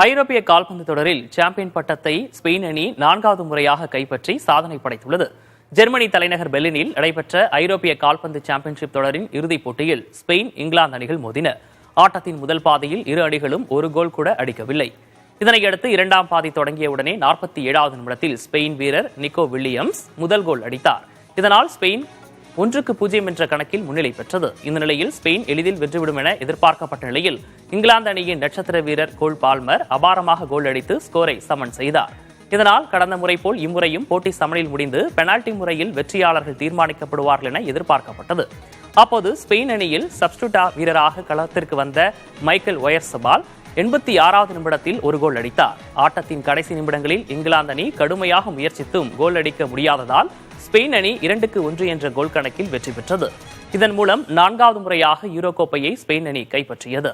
ஐரோப்பிய கால்பந்து தொடரில் சாம்பியன் பட்டத்தை ஸ்பெயின் அணி 4வது முறையாக கைப்பற்றி சாதனை படைத்துள்ளது. ஜெர்மனி தலைநகர் பெர்லினில் நடைபெற்ற ஐரோப்பிய கால்பந்து சாம்பியன்ஷிப் தொடரின் இறுதிப் போட்டியில் ஸ்பெயின், இங்கிலாந்து அணிகள் மோதின. ஆட்டத்தின் முதல் பாதியில் இரு அணிகளும் ஒரு கோல் கூட அடிக்கவில்லை. இதனையடுத்து இரண்டாம் பாதி தொடங்கியவுடனே 47வது நிமிடத்தில் ஸ்பெயின் வீரர் நிக்கோ வில்லியம்ஸ் முதல் கோல் அடித்தார். இதனால் ஸ்பெயின் 1-0 என்ற கணக்கில் முன்னிலை பெற்றது. இந்த நிலையில் ஸ்பெயின் எளிதில் வென்றுவிடும் என எதிர்பார்க்கப்பட்ட நிலையில் இங்கிலாந்து அணியின் நட்சத்திர வீரர் கோல் பால்மர் அபாரமாக கோல் அடித்து ஸ்கோரை சமன் செய்தார். இதனால் கடந்த முறை போல் இம்முறையும் போட்டி சமனில் முடிந்து பெனால்டி முறையில் வெற்றியாளர்கள் தீர்மானிக்கப்படுவார்கள் என எதிர்பார்க்கப்பட்டது. அப்போது ஸ்பெயின் அணியில் சப்ஸ்டியூட் வீரராக களத்திற்கு வந்த மைக்கேல் ஒயர்சபால் 86வது நிமிடத்தில் ஒரு கோல் அடித்தார். ஆட்டத்தின் கடைசி நிமிடங்களில் இங்கிலாந்து அணி கடுமையாக முயற்சித்தும் கோல் அடிக்க முடியாததால் ஸ்பெயின் அணி 2-1 என்ற கோல் கணக்கில் வெற்றி பெற்றது. இதன் மூலம் 4வது முறையாக யூரோ கோப்பையை ஸ்பெயின் அணி கைப்பற்றியது.